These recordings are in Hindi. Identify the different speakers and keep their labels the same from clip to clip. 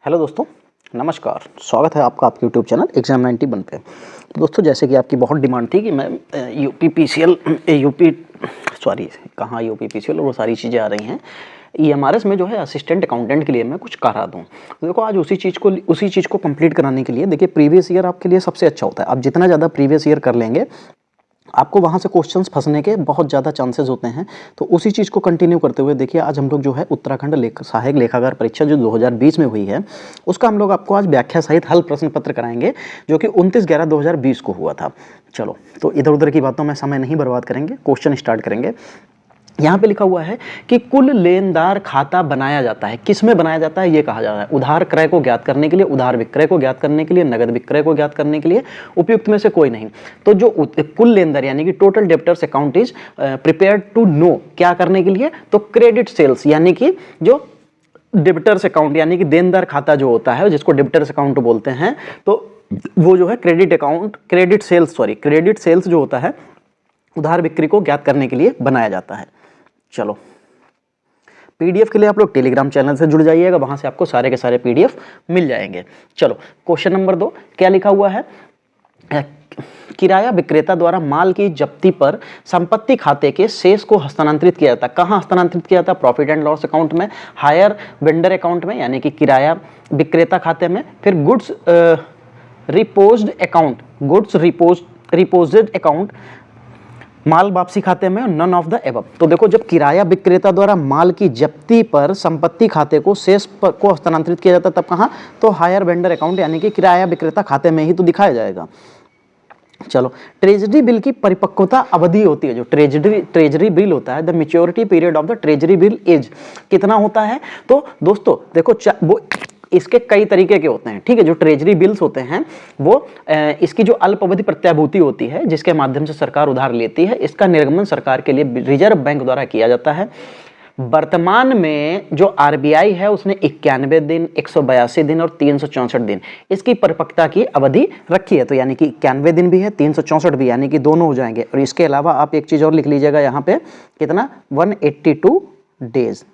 Speaker 1: हेलो दोस्तों, नमस्कार। स्वागत है आपका आपके यूट्यूब चैनल एग्जाम 91 पे। तो दोस्तों, जैसे कि आपकी बहुत डिमांड थी कि मैं यूपी पीसीएल और वो सारी चीज़ें आ रही हैं, ईएमआरएस में जो है असिस्टेंट अकाउंटेंट के लिए मैं कुछ करा दूं। तो देखो, आज उसी चीज़ को कंप्लीट कराने के लिए देखिए, प्रीवियस ईयर आपके लिए सबसे अच्छा होता है। आप जितना ज़्यादा प्रीवियस ईयर कर लेंगे, आपको वहाँ से क्वेश्चंस फंसने के बहुत ज़्यादा चांसेस होते हैं। तो उसी चीज़ को कंटिन्यू करते हुए देखिए, आज हम लोग जो है उत्तराखंड सहायक लेखाकार परीक्षा जो 2020 में हुई है, उसका हम लोग आपको आज व्याख्या सहित हल प्रश्न पत्र कराएंगे, जो कि 29/11/2020 को हुआ था। चलो, तो इधर उधर की बातों में समय नहीं बर्बाद करेंगे, क्वेश्चन स्टार्ट करेंगे। यहाँ पे लिखा हुआ है कि कुल लेनदार खाता बनाया जाता है। किस में बनाया जाता है ये कहा जा रहा है। उधार क्रय को ज्ञात करने के लिए, उधार विक्रय को ज्ञात करने के लिए, नगद विक्रय को ज्ञात करने के लिए, उपयुक्त में से कोई नहीं। तो जो कुल लेनदार यानी कि total debtors account is prepared to know, क्या करने के लिए, तो क्रेडिट सेल्स यानी कि जो डेबिटर्स अकाउंट यानी कि देनदार खाता जो होता है, जिसको डेबिटर्स अकाउंट बोलते हैं, तो वो जो है क्रेडिट सेल्स जो होता है, उधार बिक्री को ज्ञात करने के लिए बनाया जाता है। चलो, पीडीएफ के लिए आप लोग टेलीग्राम चैनल से जुड़ जाइएगा, वहां से आपको सारे के सारे पीडीएफ मिल जाएंगे। चलो, क्वेश्चन नंबर 2 क्या लिखा हुआ है। किराया विक्रेता द्वारा माल की जब्ती पर संपत्ति खाते के शेष को हस्तांतरित किया जाता है। कहां हस्तांतरित किया जाता है? प्रॉफिट एंड लॉस अकाउंट में, हायर वेंडर अकाउंट में यानी कि किराया विक्रेता खाते में, फिर गुड्स रिपोज्ड अकाउंट, माल वापसी खाते में, नन ऑफ द एबव। तो देखो, जब किराया विक्रेता द्वारा माल की जब्ती पर संपत्ति खाते को शेष को हस्तांतरित किया जाता है, तब कहाँ? तो हायर वेंडर अकाउंट यानी कि किराया विक्रेता खाते में ही तो दिखाया जाएगा। चलो, ट्रेजरी बिल की परिपक्वता अवधि होती है, जो ट्रेजरी बिल होता है, the maturity period of the treasury bill is, कितना होता है? तो दोस्तों देखो, वो इसके कई तरीके के होते हैं, ठीक है। जो ट्रेजरी बिल्स होते हैं वो इसकी जो अल्प अवधि प्रत्याभूति होती है, जिसके माध्यम से सरकार उधार लेती है, इसका निर्गमन सरकार के लिए रिजर्व बैंक द्वारा किया जाता है। वर्तमान में जो आरबीआई है, उसने 91 दिन, 182 दिन और 364 दिन इसकी परिपक्वता की अवधि रखी है। तो यानी कि 91 दिन भी है, 364 भी, यानी कि दोनों हो जाएंगे। और इसके अलावा आप एक चीज और लिख लीजिएगा यहाँ पे, कितना? 182 डेज।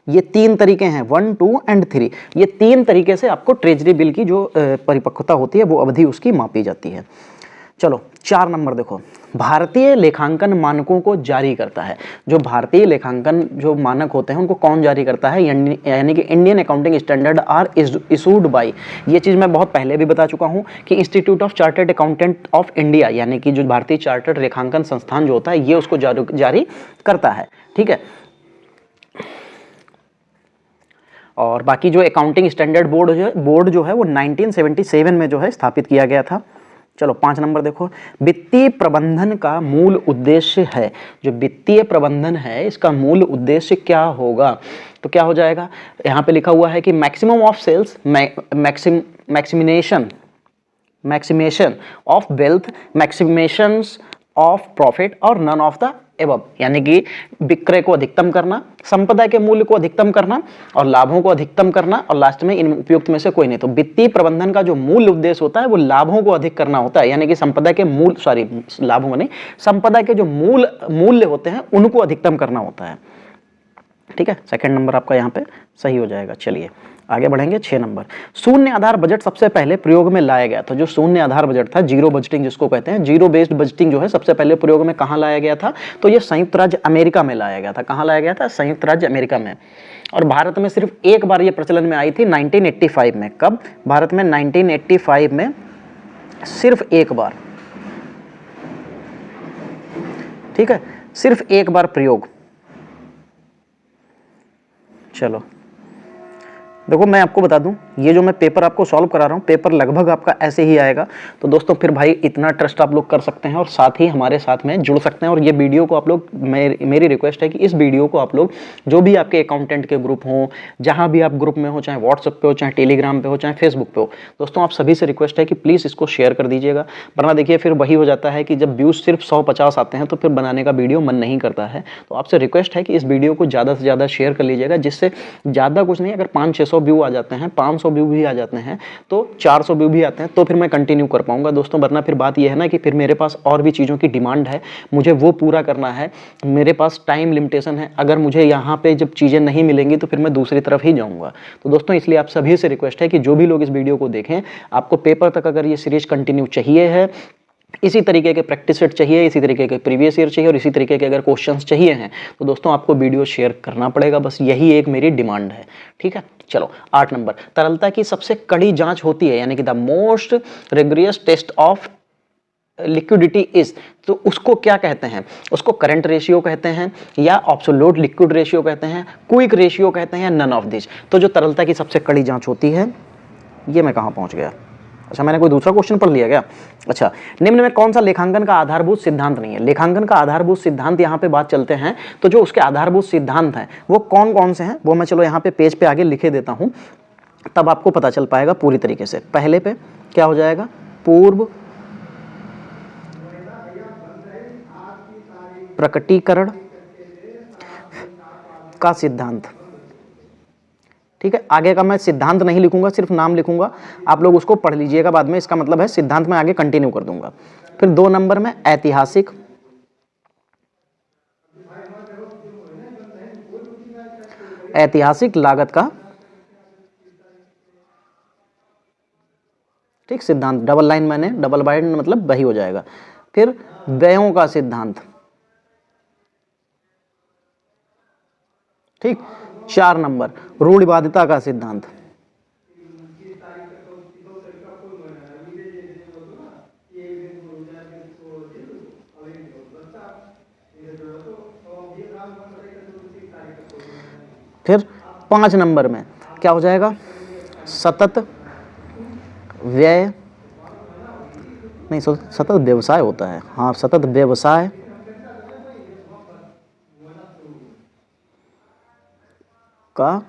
Speaker 1: ये 3 तरीके हैं, 1, 2 एंड 3। ये 3 तरीके से आपको ट्रेजरी बिल की जो परिपक्वता होती है, वो अवधि उसकी मापी जाती है। चलो, 4 नंबर देखो, भारतीय लेखांकन मानकों को जारी करता है। जो भारतीय लेखांकन जो मानक होते हैं, उनको कौन जारी करता है? यानी कि Indian accounting standard are issued by. ये चीज़ मैं बहुत पहले भी बता चुका हूँ कि institute of chartered accountant of India, यानी कि जो भारतीय चार्टर्ड लेखांकन संस्थान जो होता है, ये उसको जारी करता है, ठीक है। और बाकी जो अकाउंटिंग स्टैंडर्ड बोर्ड जो है वो 1977 में जो है स्थापित किया गया था। चलो, 5 नंबर देखो, वित्तीय प्रबंधन का मूल उद्देश्य है। जो वित्तीय प्रबंधन है, इसका मूल उद्देश्य क्या होगा? तो क्या हो जाएगा? यहाँ पे लिखा हुआ है कि maximum of sales, maximisation of wealth, maximisation of profit और नन ऑफ द एबव, यानी कि विक्रय को अधिकतम करना, संपदा के मूल्य को अधिकतम करना और लाभों को अधिकतम करना, और लास्ट में इन उपयुक्त में से कोई नहीं। तो वित्तीय प्रबंधन का जो मूल उद्देश्य होता है वो लाभों को अधिक करना होता है, यानी कि संपदा के लाभों नहीं, संपदा के जो मूल्य होते हैं उनको अधिकतम करना होता है, ठीक है। सेकंड नंबर आपका यहाँ पे सही हो जाएगा। चलिए आगे बढ़ेंगे। 6 नंबर, शून्य आधार बजट सबसे पहले प्रयोग में लाया गया था। जो शून्य आधार बजट था, जीरो बजटिंग जिसको कहते हैं, जीरो बेस्ड बजटिंग जो है, सबसे पहले प्रयोग में कहाँ लाया गया था? तो ये संयुक्त राज्य अमेरिका में लाया गया था। कहाँ लाया गया था? संयुक्त राज्य अमेरिका में। और भारत में सिर्फ एक बार ये प्रचलन में आई थी, 1985 में। कब? भारत में 1985 में सिर्फ एक बार, ठीक है, सिर्फ एक बार प्रयोग। चलो देखो, मैं आपको बता दूं, ये जो मैं पेपर आपको सॉल्व करा रहा हूँ, पेपर लगभग आपका ऐसे ही आएगा। तो दोस्तों फिर भाई इतना ट्रस्ट आप लोग कर सकते हैं और साथ ही हमारे साथ में जुड़ सकते हैं। और ये वीडियो को आप लोग, मेरी रिक्वेस्ट है कि इस वीडियो को आप लोग, जो भी आपके अकाउंटेंट के ग्रुप हों, जहाँ भी आप ग्रुप में हो, चाहे व्हाट्सएप पे हो, चाहे टेलीग्राम पे हो, चाहे फेसबुक पे हो, दोस्तों आप सभी से रिक्वेस्ट है कि प्लीज़ इसको शेयर कर दीजिएगा। वरना देखिए, फिर वही हो जाता है कि जब व्यूज़ सिर्फ 100-50 आते हैं तो फिर बनाने का वीडियो मन नहीं करता है। तो आपसे रिक्वेस्ट है कि इस वीडियो को ज़्यादा से ज़्यादा शेयर कर लीजिएगा, जिससे ज़्यादा कुछ नहीं, अगर 500-600 व्यू आ जाते हैं, 500 400 व्यू भी आ जाते हैं, तो 400 व्यू भी आते हैं तो फिर मैं कंटिन्यू कर पाऊंगा दोस्तों। वरना फिर बात यह है ना कि फिर मेरे पास और भी चीज़ों की डिमांड है, मुझे वो पूरा करना है, मेरे पास टाइम लिमिटेशन है। अगर मुझे यहाँ पे जब चीज़ें नहीं मिलेंगी तो फिर मैं दूसरी तरफ ही जाऊँगा। तो दोस्तों इसलिए आप सभी से रिक्वेस्ट है कि जो भी लोग इस वीडियो को देखें, आपको पेपर तक अगर ये सीरीज कंटिन्यू चाहिए है, इसी तरीके के प्रैक्टिस सेट चाहिए, इसी तरीके के प्रीवियस ईयर चाहिए और इसी तरीके के अगर क्वेश्चंस चाहिए हैं, तो दोस्तों आपको वीडियो शेयर करना पड़ेगा। बस यही एक मेरी डिमांड है, ठीक है। चलो 8 नंबर, तरलता की सबसे कड़ी जांच होती है, यानी कि the most rigorous test of liquidity is, तो उसको क्या कहते हैं? उसको करंट रेशियो कहते हैं, या एब्सोल्यूट लिक्विड रेशियो कहते हैं, क्विक रेशियो कहते हैं, नन ऑफ दिस। तो जो तरलता की सबसे कड़ी जांच होती है, ये मैं कहां पहुंच गया? अच्छा, मैंने कोई दूसरा क्वेश्चन पढ़ लिया क्या? अच्छा, निम्न में कौन सा लेखांकन का आधारभूत सिद्धांत नहीं है? लेखांकन का आधारभूत सिद्धांत यहाँ पे बात चलते हैं, तो जो उसके आधारभूत सिद्धांत हैं वो कौन कौन से हैं, वो मैं चलो यहाँ पे पेज पे आगे लिखे देता हूँ, तब आपको पता चल पाएगा पूरी तरीके से। पहले पे क्या हो जाएगा? पूर्व प्रकटीकरण का सिद्धांत, ठीक है। आगे का मैं सिद्धांत नहीं लिखूंगा, सिर्फ नाम लिखूंगा, आप लोग उसको पढ़ लीजिएगा बाद में, इसका मतलब है सिद्धांत में आगे कंटिन्यू कर दूंगा। फिर 2 नंबर में ऐतिहासिक लागत का, ठीक, सिद्धांत, डबल लाइन मैंने डबल बाइंड मतलब वही हो जाएगा। फिर व्ययों का सिद्धांत, ठीक। 4 नंबर रूढ़िवादिता का सिद्धांत, फिर 5 नंबर में क्या हो जाएगा? सतत व्यय, नहीं सतत व्यवसाय होता है, हाँ सतत व्यवसाय का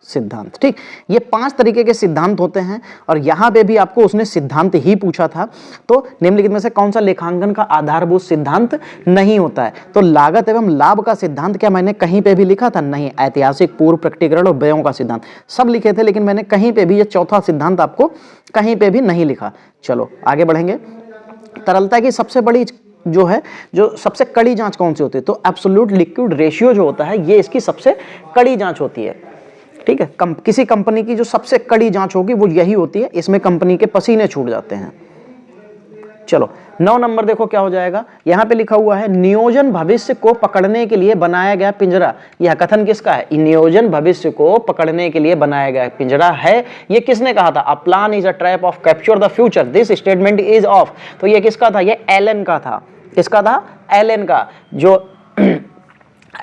Speaker 1: सिद्धांत, ठीक। ये 5 तरीके के सिद्धांत होते हैं और यहां पे भी आपको उसने सिद्धांत ही पूछा था। तो निम्नलिखित में से कौन सा लेखांकन का आधारभूत सिद्धांत नहीं होता है? तो लागत एवं लाभ का सिद्धांत क्या मैंने कहीं पे भी लिखा था? नहीं। ऐतिहासिक, पूर्व प्रकटीकरण और व्ययों का सिद्धांत सब लिखे थे, लेकिन मैंने कहीं पे भी ये चौथा सिद्धांत आपको कहीं पे भी नहीं लिखा। चलो आगे बढ़ेंगे। तरलता की सबसे बड़ी जो है, जो सबसे कड़ी जांच कौन सी होती है? तो एब्सोल्यूट लिक्विड रेशियो जो होता है, ये इसकी सबसे कड़ी जांच होती है, ठीक है। किसी कंपनी की जो सबसे कड़ी जांच होगी वो यही होती है, इसमें कंपनी के पसीने छूट जाते हैं। चलो 9 नंबर देखो क्या हो जाएगा? यहां पे लिखा हुआ है नियोजन भविष्य को पकड़ने के लिए बनाया गया पिंजरा। यह कथन किसका है? नियोजन भविष्य को पकड़ने के लिए बनाया गया पिंजरा है, ये किसने कहा था? A plan is a trap of capture the future, this statement is of. तो ये किसका था? ये एलन का था। किसका था? एलन का। जो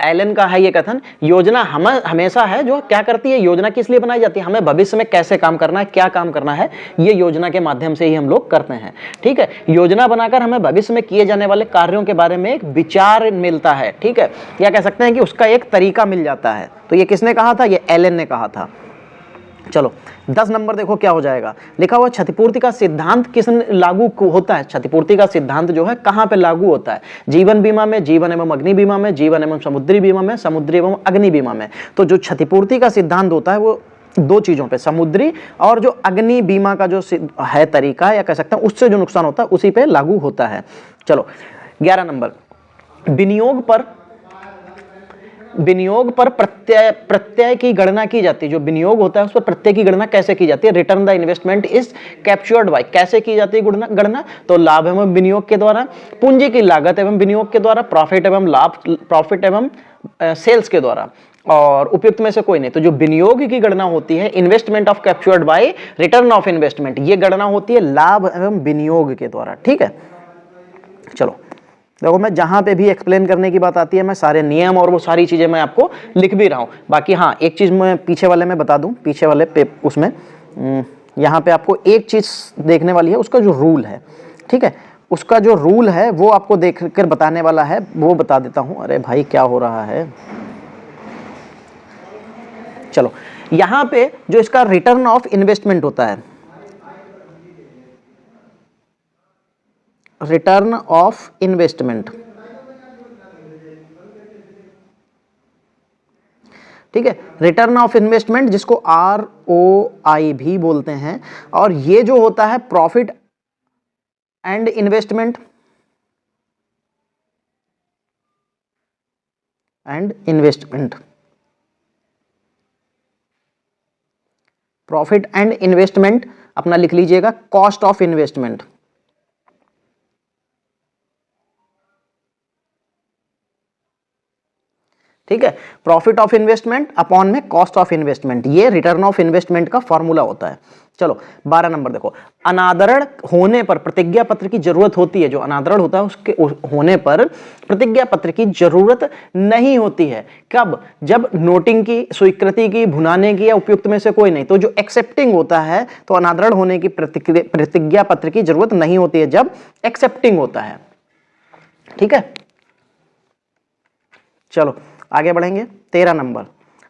Speaker 1: एलन का है ये कथन। योजना हम हमेशा है जो क्या करती है, योजना किस लिए बनाई जाती है? हमें भविष्य में कैसे काम करना है, क्या काम करना है, ये योजना के माध्यम से ही हम लोग करते हैं, ठीक है। योजना बनाकर हमें भविष्य में किए जाने वाले कार्यों के बारे में एक विचार मिलता है, ठीक है, या कह सकते हैं कि उसका एक तरीका मिल जाता है। तो ये किसने कहा था? ये एलन ने कहा था। चलो 10 नंबर देखो क्या हो जाएगा? लिखा हुआ क्षतिपूर्ति का सिद्धांत किस लागू होता है? क्षतिपूर्ति का सिद्धांत जो है कहां पे लागू होता है? जीवन बीमा में, जीवन एवं अग्नि बीमा में, जीवन एवं समुद्री बीमा में, समुद्री एवं अग्नि बीमा में। तो जो क्षतिपूर्ति का सिद्धांत होता है वो 2 चीजों पे, समुद्री और जो अग्नि बीमा का जो है तरीका, या कह सकते हैं उससे जो नुकसान होता है उसी पे लागू होता है। चलो 11 नंबर, विनियोग पर प्रत्यय की गणना की जाती है। जो विनियोग होता है उस पर प्रत्यय की गणना कैसे की जाती है? Return the investment is captured by, कैसे की जाती है गणना? तो लाभ एवं विनियोग के द्वारा, पूंजी की लागत एवं विनियोग के द्वारा, प्रॉफिट एवं सेल्स के द्वारा, और उपयुक्त में से कोई नहीं। तो जो विनियोग की गणना होती है, investment of captured by return of investment, ये गणना होती है लाभ एवं विनियोग के द्वारा, ठीक है। चलो देखो, मैं जहां पे भी एक्सप्लेन करने की बात आती है मैं सारे नियम और वो सारी चीजें मैं आपको लिख भी रहा हूं। बाकी हाँ, एक चीज मैं पीछे वाले में बता दूं, पीछे वाले पे उसमें यहां पे आपको एक चीज देखने वाली है, उसका जो रूल है, ठीक है, उसका जो रूल है वो आपको देख कर बताने वाला है, वो बता देता हूं। अरे भाई क्या हो रहा है? चलो यहां पे जो इसका रिटर्न ऑफ इन्वेस्टमेंट होता है, रिटर्न ऑफ इन्वेस्टमेंट, ठीक है, रिटर्न ऑफ इन्वेस्टमेंट जिसको ROI भी बोलते हैं, और ये जो होता है profit and investment profit and investment अपना लिख लीजिएगा कॉस्ट ऑफ इन्वेस्टमेंट। ठीक है, प्रॉफिट ऑफ इन्वेस्टमेंट अपॉन में कॉस्ट ऑफ इन्वेस्टमेंट, ये रिटर्न ऑफ इन्वेस्टमेंट का फॉर्मूला होता है। चलो 12 नंबर देखो, अनादरण होने पर प्रतिज्ञा पत्र की जरूरत होती है। जो अनादरण होता है उसके होने पर प्रतिज्ञा पत्र की जरूरत नहीं होती है। कब? जब नोटिंग की, स्वीकृति की, भुनाने की या उपयुक्त में से कोई नहीं। तो जो एक्सेप्टिंग होता है तो अनादरण होने की प्रतिज्ञा पत्र की जरूरत नहीं होती है जब एक्सेप्टिंग होता है। ठीक है, चलो आगे बढ़ेंगे। 13 नंबर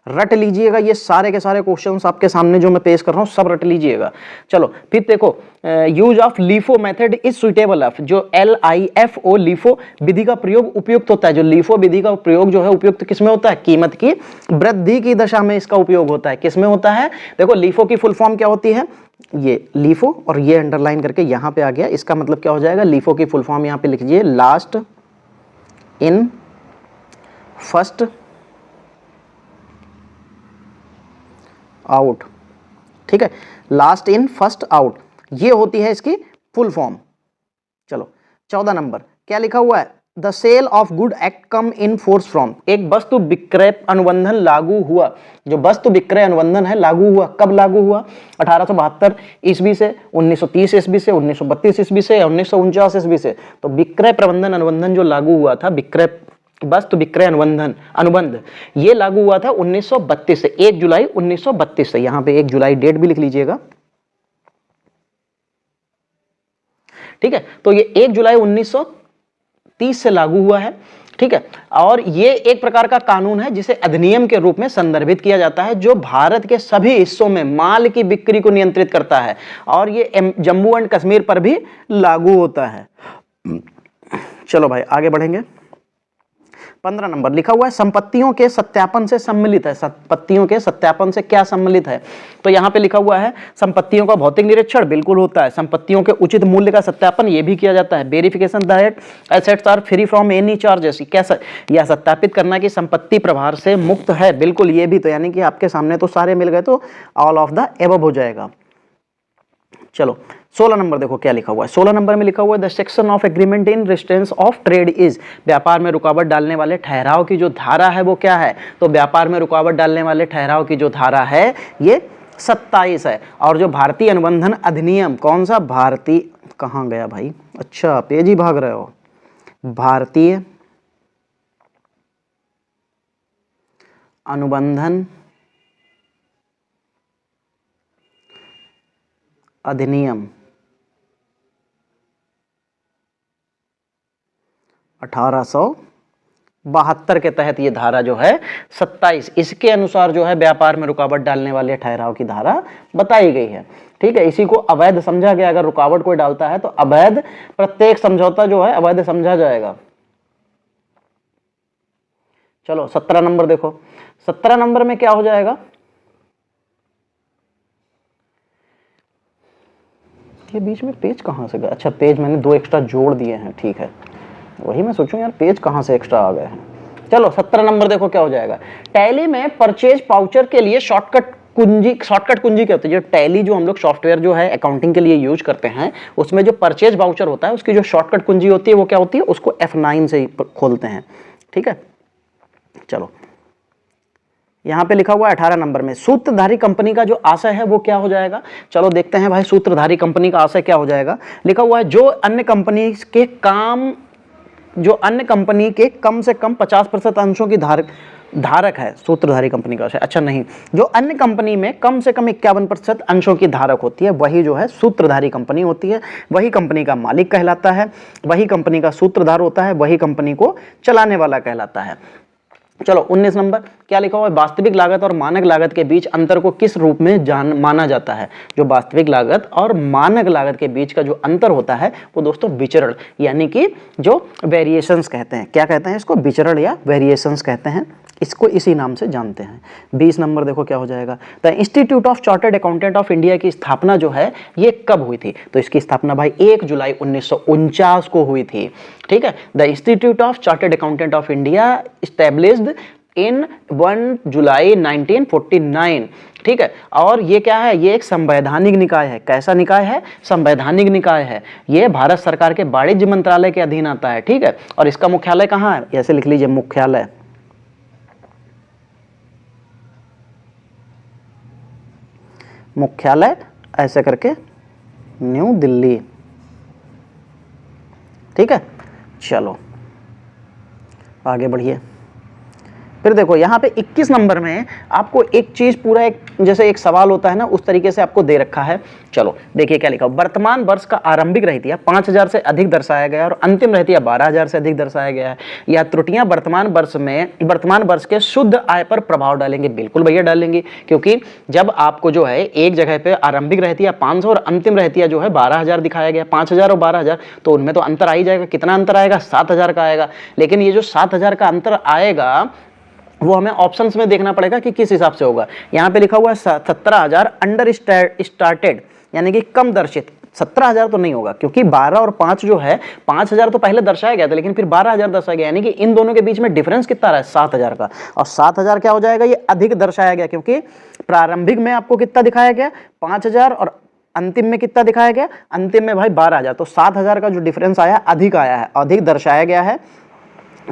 Speaker 1: रट लीजिएगा, ये सारे के सारे क्वेश्चंस आपके सामने जो मैं पेश कर रहा हूं सब रट लीजिएगा। चलो फिर देखो, use of LIFO method is suitable of, जो LIFO LIFO विधि का प्रयोग उपयुक्त होता है। जो LIFO विधि का प्रयोग जो है उपयुक्त किसमें होता है? कीमत की वृद्धि की दशा में इसका उपयोग होता है। किसमें होता है? देखो LIFO की फुल फॉर्म क्या होती है? ये LIFO और ये अंडरलाइन करके यहां पे आ गया, इसका मतलब क्या हो जाएगा? LIFO की फुल फॉर्म यहां पे लिख लीजिए, लास्ट इन फर्स्ट आउट। ठीक है, लास्ट इन फर्स्ट आउट, ये होती है इसकी फुल फॉर्म। चलो 14 नंबर क्या लिखा हुआ है? The sale of good act come in force from, एक वस्तु विक्रय अनुबंधन लागू हुआ। जो वस्तु विक्रय अनुबंधन है लागू हुआ, कब लागू हुआ? 1872 ईस्वी से, 1930 ईस्वी से, 1932 ईस्वी से, 1949 ईस्वी से। तो विक्रय प्रबंधन अनुबंधन जो लागू हुआ था, विक्रय वस्तु विक्रय अनुबंध, ये लागू हुआ था 1932 से, 1 जुलाई 1932 से। यहां पे 1 जुलाई डेट भी लिख लीजिएगा। ठीक है, तो ये 1 जुलाई 1930 से लागू हुआ है। ठीक है, और ये एक प्रकार का कानून है जिसे अधिनियम के रूप में संदर्भित किया जाता है, जो भारत के सभी हिस्सों में माल की बिक्री को नियंत्रित करता है, और ये जम्मू एंड कश्मीर पर भी लागू होता है। चलो भाई आगे बढ़ेंगे। 15 नंबर लिखा हुआ है संपत्तियों के सत्यापन से सम्मिलित है। संपत्तियों के सत्यापन से क्या सम्मिलित है? तो यहां पे लिखा हुआ है संपत्तियों का भौतिक निरीक्षण बिल्कुल होता है। संपत्तियों के उचित मूल्य का सत्यापन ये भी किया जाता है। Verification that assets are free from any charges, कैसा यह सत्यापित करना कि संपत्ति प्रभार से मुक्त है, बिल्कुल ये भी। तो यानी कि आपके सामने तो सारे मिल गए, तो ऑल ऑफ द एबव हो जाएगा। चलो 16 नंबर देखो क्या लिखा हुआ है। 16 नंबर में लिखा हुआ है the section of agreement in रेस्ट्रेंस of trade is, व्यापार में रुकावट डालने वाले ठहराव की जो धारा है वो क्या है? तो व्यापार में रुकावट डालने वाले ठहराव की जो धारा है ये 27 है। और जो भारतीय अनुबंधन अधिनियम, कौन सा? भारतीय, कहां गया भाई? अच्छा पेज ही भाग रहे हो। भारतीय अनुबंधन अधिनियम 1872 के तहत ये धारा जो है 27, इसके अनुसार जो है व्यापार में रुकावट डालने वाले ठहराव की धारा बताई गई है। ठीक है, इसी को अवैध समझा गया। अगर रुकावट कोई डालता है तो अवैध, प्रत्येक समझौता जो है अवैध समझा जाएगा। चलो 17 नंबर देखो। 17 नंबर में क्या हो जाएगा? ये बीच में पेज कहां से गया? अच्छा पेज मैंने 2 एक्स्ट्रा जोड़ दिए हैं। ठीक है, वही मैं सोचूं यार पेज कहां से एक्स्ट्रा आ गए हैं। चलो 17 नंबर देखो क्या हो जाएगा। टैली में परचेज पाउचर के लिए शॉर्टकट कुंजी क्या होती है? जो टैली जो हम लोग सॉफ्टवेयर जो है अकाउंटिंग के लिए यूज करते हैं, उसमें जो परचेज वाउचर होता है उसकी जो शॉर्टकट कुंजी होती है वो क्या होती है? उसको F9 से ही खोलते हैं। ठीक है, चलो यहां पे लिखा हुआ है 18 नंबर में सूत्रधारी कंपनी का जो आशय है वो क्या हो जाएगा? चलो देखते हैं भाई सूत्रधारी कंपनी का आशय क्या हो जाएगा। लिखा हुआ है जो अन्य कंपनी के कम से कम 50% अंशों की धारक है, सूत्रधारी कंपनी का आशय। अच्छा नहीं, जो अन्य कंपनी में कम से कम 51% अंशों की धारक होती है वही जो है सूत्रधारी कंपनी होती है। वही कंपनी का मालिक कहलाता है, वही कंपनी का सूत्रधार होता है, वही कंपनी को चलाने वाला कहलाता है। चलो 19 नंबर क्या लिखा हुआ है, वास्तविक लागत और मानक लागत के बीच अंतर को किस रूप में माना जाता है। जो वास्तविक लागत और मानक लागत के बीच का जो अंतर होता है वो दोस्तों विचरण, यानी कि जो वेरिएशंस कहते हैं। क्या कहते हैं इसको, विचरण या वेरिएशंस कहते हैं, इसको इसी नाम से जानते हैं। 20 नंबर देखो क्या हो जाएगा, the institute of chartered accountant of India की स्थापना जो है ये कब हुई थी। तो इसकी स्थापना भाई 1 जुलाई 1949 को हुई थी। ठीक है, the institute of chartered accountant of India established in 1 जुलाई 1949। ठीक है, और ये क्या है, ये एक संवैधानिक निकाय है। कैसा निकाय है, संवैधानिक निकाय है। ये भारत सरकार के वाणिज्य मंत्रालय के अधीन आता है। ठीक है, और इसका मुख्यालय कहाँ है, ऐसे लिख लीजिए, मुख्यालय मुख्यालय ऐसे करके न्यू दिल्ली। ठीक है, चलो आगे बढ़िए। फिर देखो यहाँ पे 21 नंबर में आपको एक चीज पूरा एक जैसे एक सवाल होता है ना उस तरीके से आपको दे रखा है। चलो देखिए क्या लिखा, वर्तमान वर्ष का आरंभिक रहतिया 5000 से अधिक दर्शाया गया और अंतिम रहतिया 12000 से अधिक दर्शाया गया है। यह त्रुटियां वर्तमान वर्ष के शुद्ध आय पर प्रभाव डालेंगे। बिल्कुल भैया डालेंगे, क्योंकि जब आपको जो है एक जगह पे आरंभिक रहतिया 500 और अंतिम रहतिया जो है 12000 दिखाया गया, 5000 और 12000, तो उनमें तो अंतर आ ही जाएगा। कितना अंतर आएगा, 7000 का आएगा। लेकिन ये जो 7000 का अंतर आएगा वो हमें ऑप्शंस में देखना पड़ेगा कि किस हिसाब से होगा। यहाँ पे लिखा हुआ है 17000 अंडर स्टार्टेड, यानी कि कम दर्शित। 17000 तो नहीं होगा, क्योंकि 12 और 5 जो है, 5000 तो पहले दर्शाया गया था लेकिन फिर 12000 दर्शाया गया, यानी कि इन दोनों के बीच में डिफरेंस कितना रहा है, 7000 का। और 7000 क्या हो जाएगा, ये अधिक दर्शाया गया, क्योंकि प्रारंभिक में आपको कितना दिखाया गया, 5000, और अंतिम में कितना दिखाया गया, अंतिम में भाई 12000। तो 7000 का जो डिफरेंस आया अधिक आया है, अधिक दर्शाया गया है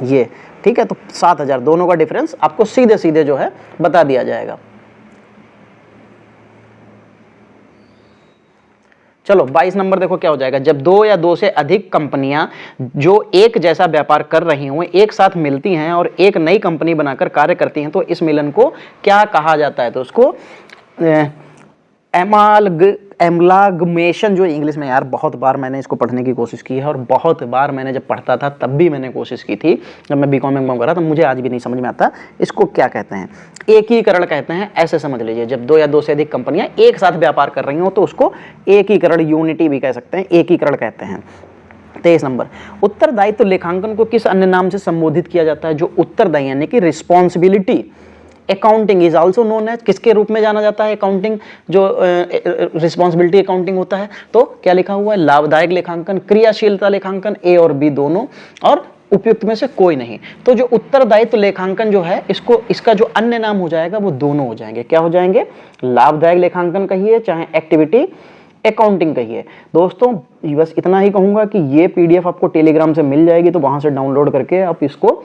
Speaker 1: ये। ठीक है, तो 7000 दोनों का डिफरेंस आपको सीधे सीधे जो है बता दिया जाएगा। चलो 22 नंबर देखो क्या हो जाएगा, जब 2 या 2 से अधिक कंपनियां जो एक जैसा व्यापार कर रही हों एक साथ मिलती हैं और एक नई कंपनी बनाकर कार्य करती हैं तो इस मिलन को क्या कहा जाता है। तो उसको एमलागमेशन, जो इंग्लिश में, यार बहुत बार मैंने इसको पढ़ने की कोशिश की है और बहुत बार मैंने जब पढ़ता था तब भी मैंने कोशिश की थी, जब मैं बीकॉम एम कर रहा था, मुझे आज भी नहीं समझ में आता इसको क्या कहते हैं। एकीकरण कहते हैं, ऐसे समझ लीजिए। जब 2 या 2 से अधिक कंपनियां एक साथ व्यापार कर रही हो तो उसको एकीकरण, यूनिटी भी कह सकते हैं, एकीकरण कहते हैं। 23 नंबर, उत्तरदायित्व लेखांकन को किस अन्य नाम से संबोधित किया जाता है। जो उत्तरदायी यानी कि responsibility accounting is also known as, किसके रूप में जाना जाता है अकाउंटिंग, जो रिस्पॉन्सिबिलिटी अकाउंटिंग होता है। तो क्या लिखा हुआ है, लाभदायक लेखांकन, क्रियाशीलता लेखांकन, ए और बी दोनों, और उपयुक्त में से कोई नहीं। तो जो उत्तरदायित्व लेखांकन जो है, इसको इसका जो अन्य नाम हो जाएगा वो दोनों हो जाएंगे। क्या हो जाएंगे, लाभदायक लेखांकन कहिए चाहे एक्टिविटी अकाउंटिंग कहिए। दोस्तों बस इतना ही कहूंगा कि ये पीडीएफ आपको टेलीग्राम से मिल जाएगी, तो वहां से डाउनलोड करके आप इसको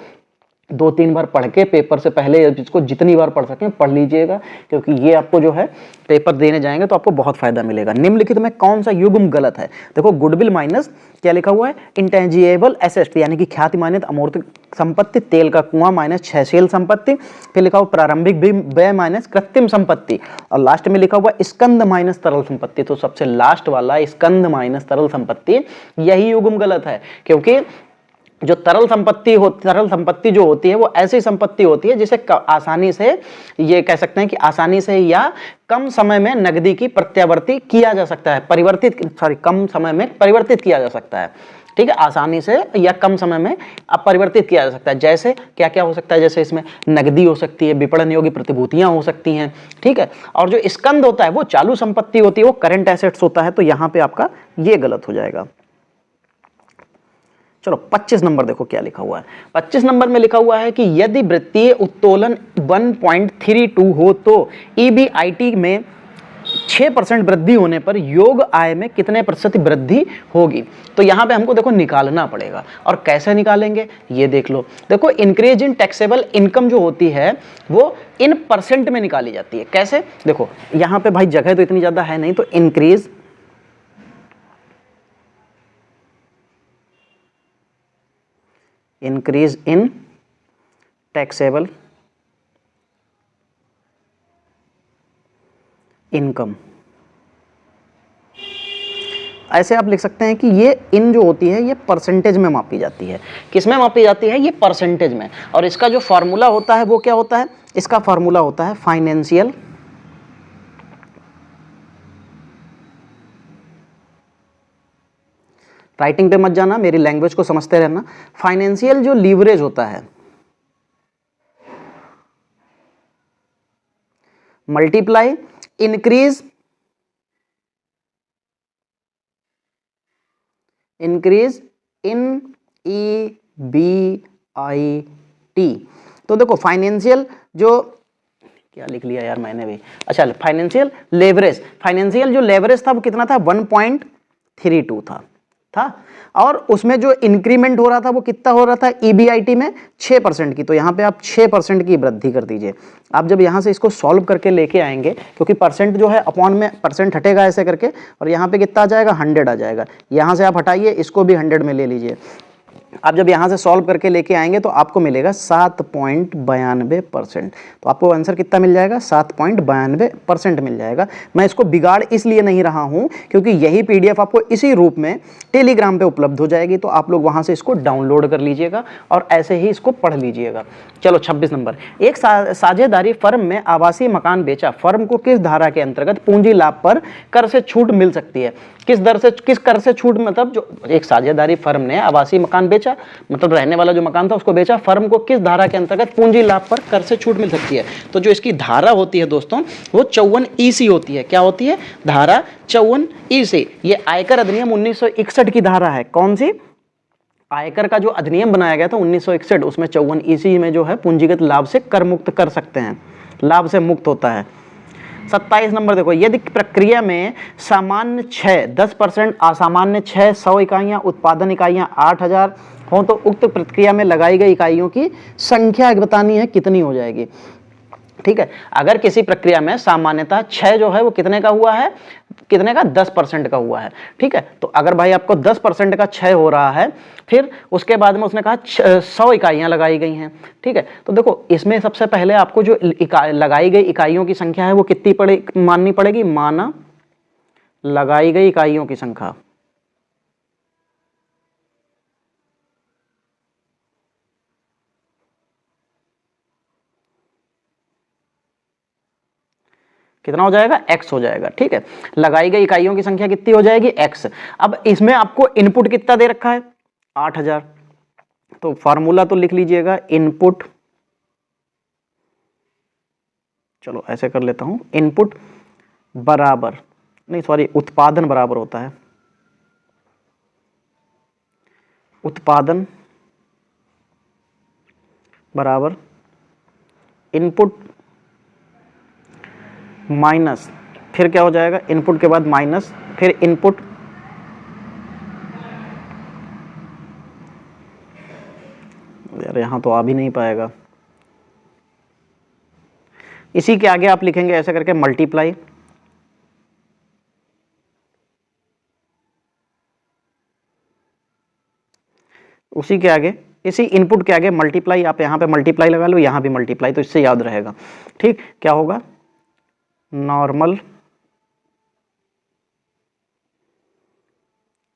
Speaker 1: 2-3 बार पढ़ के पेपर से पहले इसको जितनी बार पढ़ सकें पढ़ लीजिएगा, क्योंकि ये आपको जो है पेपर देने जाएंगे तो आपको बहुत फायदा मिलेगा। निम्नलिखित में कौन सा युग्म गलत है। देखो गुडविल माइनस क्या लिखा हुआ है, इंटेंजिबल एसेट यानी कि ख्याति मान्यत अमूर्त संपत्ति, तेल का कुआं माइनस क्षयशील संपत्ति, फिर लिखा हुआ प्रारंभिक व्यय माइनस कृत्रिम संपत्ति, और लास्ट में लिखा हुआ स्कंद माइनस तरल संपत्ति। तो सबसे लास्ट वाला स्कंद माइनस तरल संपत्ति, यही युग्म गलत है, क्योंकि जो तरल संपत्ति जो होती है वो ऐसी संपत्ति होती है जिसे आसानी से, ये कह सकते हैं कि आसानी से या कम समय में नकदी की प्रत्यावर्ती किया जा सकता है, कम समय में परिवर्तित किया जा सकता है। ठीक है, आसानी से या कम समय में परिवर्तित किया जा सकता है। जैसे क्या क्या हो सकता है, जैसे इसमें नकदी हो सकती है, विपणन योग्य प्रतिभूतियां हो सकती हैं। ठीक है, और जो स्कंद होता है वो चालू संपत्ति होती है, वो करंट एसेट्स होता है। तो यहां पे आपका ये गलत हो जाएगा। चलो 25 नंबर देखो क्या लिखा हुआ है। 25 नंबर में लिखा हुआ है कि यदि वित्तीय उत्तोलन 1.32 हो तो ईबीआईटी में 6% वृद्धि होने पर योग आय में कितने प्रतिशत वृद्धि होगी। तो यहां पे हमको देखो निकालना पड़ेगा, और कैसे निकालेंगे ये देख लो। देखो इंक्रीज इन टैक्सेबल इनकम जो होती है वो इन परसेंट में निकाली जाती है। कैसे, देखो यहां पे भाई जगह तो इतनी ज्यादा है नहीं, तो इंक्रीज in taxable income ऐसे आप लिख सकते हैं कि ये इन जो होती है ये परसेंटेज में मापी जाती है। किस में मापी जाती है? ये परसेंटेज में। और इसका जो फॉर्मूला होता है वो क्या होता है? इसका फॉर्मूला होता है फाइनेंशियल राइटिंग पे मत जाना, मेरी लैंग्वेज को समझते रहना। फाइनेंशियल जो लीवरेज होता है मल्टीप्लाई इंक्रीज इन EBIT। तो देखो फाइनेंशियल जो क्या लिख लिया यार मैंने भी, अच्छा फाइनेंशियल लेवरेज, फाइनेंशियल जो लेवरेज था वो कितना था? 1.32 था। और उसमें जो इंक्रीमेंट हो रहा था वो कितना हो रहा था? EBIT में 6% की। तो यहाँ पे आप 6% की वृद्धि कर दीजिए। आप जब यहाँ से इसको सॉल्व करके लेके आएंगे, क्योंकि परसेंट जो है अपॉन में परसेंट हटेगा ऐसे करके, और यहाँ पे कितना आ जाएगा? 100 आ जाएगा। यहाँ से आप हटाइए, इसको भी 100 में ले लीजिए। आप जब यहाँ से सॉल्व करके लेके आएंगे तो आपको मिलेगा 7.92%। तो आपको आंसर कितना मिल जाएगा? 7.92% मिल जाएगा। मैं इसको बिगाड़ इसलिए नहीं रहा हूँ क्योंकि यही PDF आपको इसी रूप में टेलीग्राम पे उपलब्ध हो जाएगी, तो आप लोग वहाँ से इसको डाउनलोड कर लीजिएगा और ऐसे ही इसको पढ़ लीजिएगा। चलो 26 नंबर, एक साझेदारी फर्म में आवासीय मकान बेचा, फर्म को किस धारा के अंतर्गत पूंजी लाभ पर कर से छूट मिल सकती है? किस दर से, किस कर से छूट? मतलब जो एक साझेदारी फर्म ने आवासीय मकान बेचा, मतलब रहने वाला जो मकान था उसको बेचा, फर्म को किस धारा के अंतर्गत पूंजी लाभ पर कर से छूट मिल सकती है? तो जो इसकी धारा होती है दोस्तों वो 54E होती है। क्या होती है? धारा 54E। ये आयकर अधिनियम 1961 की धारा है। कौन सी? आयकर का जो अधिनियम बनाया गया था 1961, उसमें 54E में जो है पूंजीगत लाभ से कर मुक्त कर सकते हैं, लाभ से मुक्त होता है। 27 नंबर देखो, यदि प्रक्रिया में सामान्य 6 10%, असामान्य 6 100 इकाइयाँ, उत्पादन इकाइयाँ 8000 हो तो उक्त प्रक्रिया में लगाई गई इकाइयों की संख्या बतानी है, कितनी हो जाएगी? ठीक है, अगर किसी प्रक्रिया में सामान्यतः 6 जो है वो कितने का हुआ है? कितने का? 10% का हुआ है। ठीक है, तो अगर भाई आपको 10% का 6 हो रहा है, फिर उसके बाद में उसने कहा 100 इकाइयां लगाई गई हैं। ठीक है, तो देखो इसमें सबसे पहले आपको जो लगाई गई इकाइयों की संख्या है वो कितनी माननी पड़ेगी? माना लगाई गई इकाइयों की संख्या कितना हो जाएगा? X हो जाएगा। ठीक है, लगाई गई इकाइयों की संख्या कितनी हो जाएगी? X। अब इसमें आपको इनपुट कितना दे रखा है? 8000। तो फॉर्मूला तो लिख लीजिएगा, इनपुट, चलो ऐसे कर लेता हूं, इनपुट बराबर, नहीं सॉरी, उत्पादन बराबर होता है, उत्पादन बराबर इनपुट माइनस, फिर क्या हो जाएगा? इनपुट के बाद माइनस, फिर इनपुट, यार यहां तो आ भी नहीं पाएगा, इसी के आगे आप लिखेंगे ऐसे करके मल्टीप्लाई, उसी के आगे, इसी इनपुट के आगे मल्टीप्लाई, आप यहां पे मल्टीप्लाई लगा लो, यहां भी मल्टीप्लाई, तो इससे याद रहेगा। ठीक, क्या होगा? नॉर्मल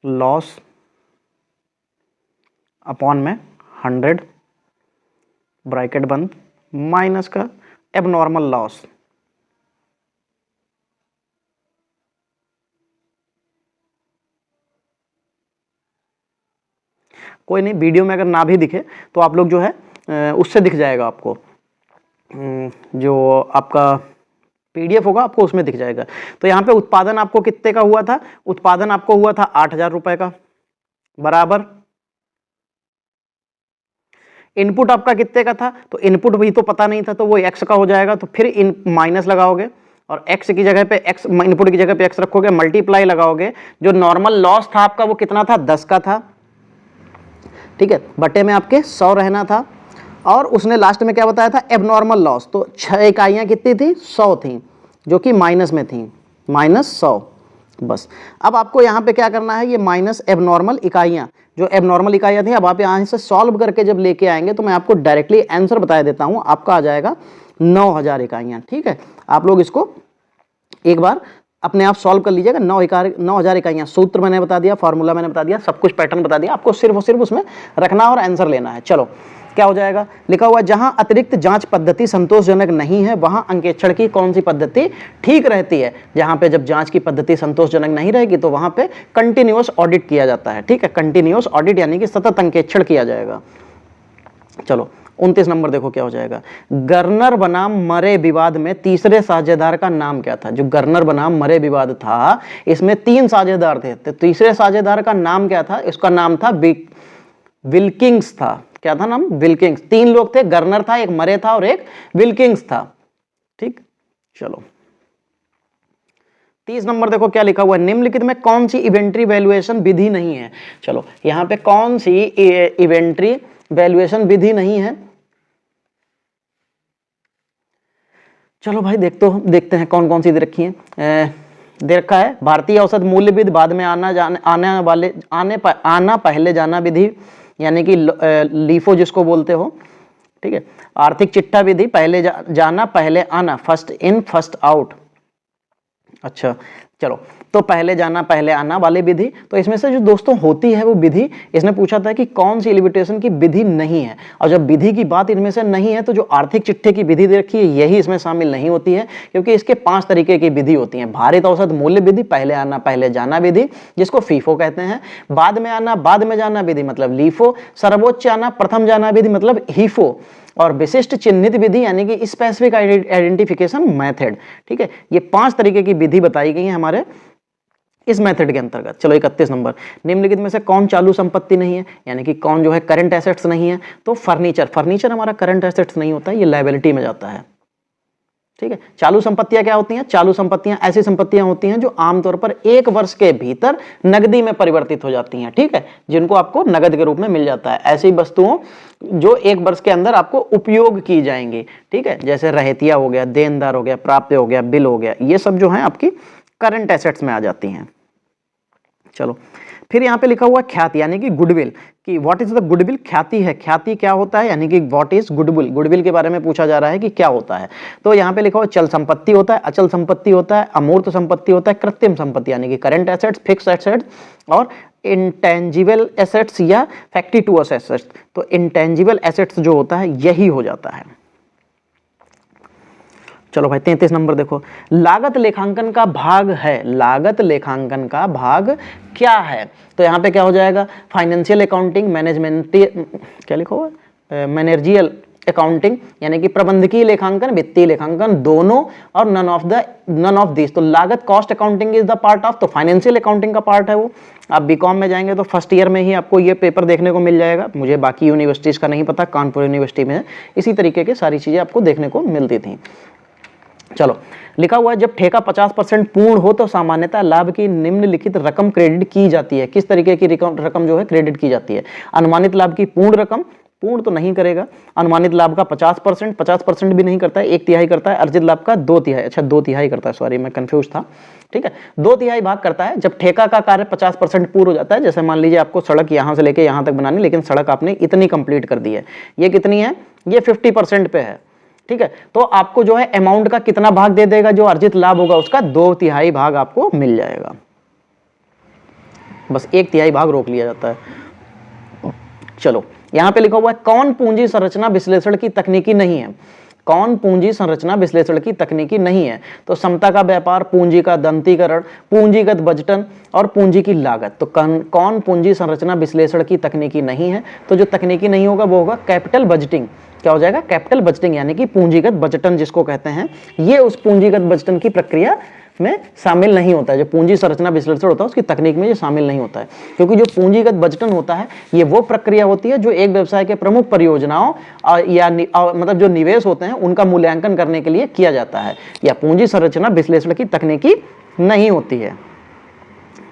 Speaker 1: लॉस अपॉन में 100 ब्रैकेट बंद माइनस का एबनॉर्मल लॉस, कोई नहीं, वीडियो में अगर ना भी दिखे तो आप लोग जो है उससे दिख जाएगा आपको, जो आपका PDF होगा आपको उसमें दिख जाएगा। तो यहाँ पे उत्पादन आपको कितने का हुआ था? उत्पादन आपको हुआ था 8000 रुपए का, बराबर इनपुट आपका कितने का था? तो इनपुट भी तो पता नहीं था, तो वो X का हो जाएगा, तो फिर इन माइनस लगाओगे और X की जगह पे X, इनपुट की जगह पे X रखोगे, मल्टीप्लाई लगाओगे, जो नॉर्मल लॉस था आपका वो कितना था? 10 का था। ठीक है, बटे में आपके 100 रहना था, और उसने लास्ट में क्या बताया था? Abnormal loss. तो 6 इकाइयाँ कितनी थी? 100 थी, जो कि माइनस में थी, -100। बस अब आपको यहाँ पे क्या करना है? ये माइनस एबनॉर्मल इकाइयाँ, जो एबनॉर्मल इकाइयाँ थी, अब आप यहाँ से सॉल्व करके जब लेके आएंगे तो मैं आपको डायरेक्टली आंसर बता देता हूँ, आपका आ जाएगा 9000 इकाइयाँ। ठीक है, आप लोग इसको एक बार अपने आप सॉल्व कर लीजिएगा। 9,000 इकाइयाँ, सूत्र मैंने बता दिया, फार्मूला मैंने बता दिया, सब कुछ पैटर्न बता दिया, आपको सिर्फ और सिर्फ उसमें रखना और आंसर लेना है। चलो क्या हो जाएगा, लिखा हुआ जहां अतिरिक्त जांच पद्धति संतोषजनक नहीं है वहां अंकेक्षण की कौन सी पद्धति ठीक रहती है। जहां पे जब जांच की पद्धति संतोषजनक नहीं रहेगी तो वहां पे कंटिन्यूअस ऑडिट किया जाता है। ठीक है, कंटिन्यूअस ऑडिट यानी कि सतत अंकेक्षण किया जाएगा। चलो 29 नंबर देखो क्या हो जाएगा, गर्नर बनाम मरे विवाद में तीसरे साझेदार का नाम क्या था। जो गर्नर बनाम मरे विवाद था इसमें 3 साझेदार थे, तो तीसरे साझेदार का नाम क्या था, इसका नाम था विल्किंग्स था। क्या था नाम, विल्किंग्स। 3 लोग थे, गर्नर था, एक मरे था और एक विल्किंग्स था। ठीक, चलो 30 नंबर देखो क्या लिखा हुआ है, निम्नलिखित में कौन सी इन्वेंट्री वैल्यूएशन विधि नहीं है। चलो यहां पे कौन सी इन्वेंट्री वैल्यूएशन विधि नहीं है, चलो भाई देखते हैं कौन कौन सी दे रखी है। दे रखा है भारतीय औसत मूल्य विधि, बाद में आना पहले जाना विधि यानी कि लीफो जिसको बोलते हो। ठीक है, आर्थिक चिट्ठा विधि, पहले जाना पहले आना, फर्स्ट इन फर्स्ट आउट। अच्छा चलो, तो पहले जाना पहले आना वाली विधि, तो इसमें से जो दोस्तों होती है वो विधि, इसने पूछा था कि कौन सी लिमिटेशन की विधि नहीं है, और जब विधि की बात इनमें से नहीं है तो जो आर्थिक चिट्ठे की विधि दे रखी है यही इसमें शामिल नहीं होती है, क्योंकि इसके 5 तरीके की विधि होती है। भारित औसत मूल्य विधि, पहले आना पहले जाना विधि जिसको फीफो कहते हैं, बाद में आना बाद में जाना विधि मतलब लीफो, सर्वोच्च आना प्रथम जाना विधि मतलब हीफो, और विशिष्ट चिन्हित विधि यानी कि स्पेसिफिक आइडेंटिफिकेशन मेथड। ठीक है, ये 5 तरीके की विधि बताई गई है हमारे इस मेथड के अंतर्गत। चलो 31 नंबर, निम्नलिखित में से कौन चालू संपत्ति नहीं है, यानी कि कौन जो है करंट एसेट्स नहीं है। तो फर्नीचर हमारा करंट एसेट्स नहीं होता है, ये लायबिलिटी में जाता है। ठीक है, चालू संपत्तियां क्या होती हैं, चालू संपत्तियां ऐसी संपत्तियां होती हैं जो आमतौर पर 1 वर्ष के भीतर नगदी में परिवर्तित हो जाती हैं। ठीक है, जिनको आपको नगद के रूप में मिल जाता है, ऐसी वस्तुओं जो 1 वर्ष के अंदर आपको उपयोग की जाएंगी। ठीक है, जैसे रहतिया हो गया, देनदार हो गया, प्राप्य हो गया, बिल हो गया, ये सब जो है आपकी करंट एसेट्स में आ जाती हैं। चलो फिर यहाँ पे लिखा हुआ ख्याति यानी कि गुडविल, कि व्हाट इज द गुडविल, ख्याति है, ख्याति क्या होता है यानी कि व्हाट इज गुडविल, गुडविल के बारे में पूछा जा रहा है कि क्या होता है। तो यहाँ पे लिखा हुआ चल संपत्ति होता है, अचल संपत्ति होता है, अमूर्त संपत्ति होता है, कृत्रिम संपत्ति यानी कि करंट एसेट्स, फिक्स एसेट्स और इंटेंजिबल एसेट्स या फैक्टिटुअस एसेट्स। तो इंटेंजिबल एसेट्स जो होता है यही हो जाता है। चलो भाई 33 नंबर देखो, लागत लेखांकन का भाग है, लागत लेखांकन का भाग क्या है। तो यहाँ पे क्या हो जाएगा, फाइनेंशियल अकाउंटिंग, मैनेजमेंट, क्या लिखा हुआ है, मैनेजरियल अकाउंटिंग यानी कि प्रबंधकीय लेखांकन, वित्तीय लेखांकन, दोनों और नन ऑफ दिस। तो लागत cost accounting is the part of, तो फाइनेंशियल अकाउंटिंग का पार्ट है वो। आप बीकॉम में जाएंगे तो फर्स्ट ईयर में ही आपको ये पेपर देखने को मिल जाएगा। मुझे बाकी यूनिवर्सिटीज का नहीं पता, कानपुर यूनिवर्सिटी में इसी तरीके की सारी चीजें आपको देखने को मिलती थी। चलो लिखा हुआ है जब ठेका 50% पूर्ण हो तो सामान्यतः लाभ की निम्नलिखित रकम क्रेडिट की जाती है। किस तरीके की रकम जो है क्रेडिट की जाती है, अनुमानित लाभ की पूर्ण रकम, पूर्ण तो नहीं करेगा, अनुमानित लाभ का 50% भी नहीं करता है, 1/3 करता है, अर्जित लाभ का 2/3, अच्छा 2/3 करता है, सॉरी मैं कंफ्यूज था। ठीक है, 2/3 भाग करता है जब ठेका का कार्य 50% पूर्ण हो जाता है। जैसे मान लीजिए आपको सड़क यहाँ से लेके यहाँ तक बनानी, लेकिन सड़क आपने इतनी कंप्लीट कर दी है, ये कितनी है, ये 50% पे है। ठीक है, तो आपको जो है अमाउंट का कितना भाग दे देगा, जो अर्जित लाभ होगा उसका 2/3 भाग आपको मिल जाएगा। बस 1/3 भाग रोक लिया जाता है। चलो यहां पे लिखा हुआ है कौन पूंजी संरचना विश्लेषण की तकनीकी नहीं है, कौन पूंजी संरचना विश्लेषण की तकनीकी नहीं है। तो समता का व्यापार, पूंजी का दंतीकरण, पूंजीगत बजटन और पूंजी की लागत। तो कौन पूंजी संरचना विश्लेषण की तकनीकी नहीं है, तो जो तकनीकी नहीं होगा वो होगा कैपिटल बजटिंग। क्या हो जाएगा, कैपिटल बजटिंग यानी कि पूंजीगत बजटन जिसको कहते हैं, ये उस पूंजीगत बजटन की प्रक्रिया में शामिल नहीं होता है। जो पूंजी संरचना विश्लेषण होता है उसकी तकनीक में ये शामिल नहीं होता है, क्योंकि जो पूंजीगत बजटन होता है ये वो प्रक्रिया होती है जो एक व्यवसाय के प्रमुख परियोजनाओं मतलब जो निवेश होते हैं उनका मूल्यांकन करने के लिए किया जाता है, या पूंजी संरचना विश्लेषण की तकनीकी नहीं होती है।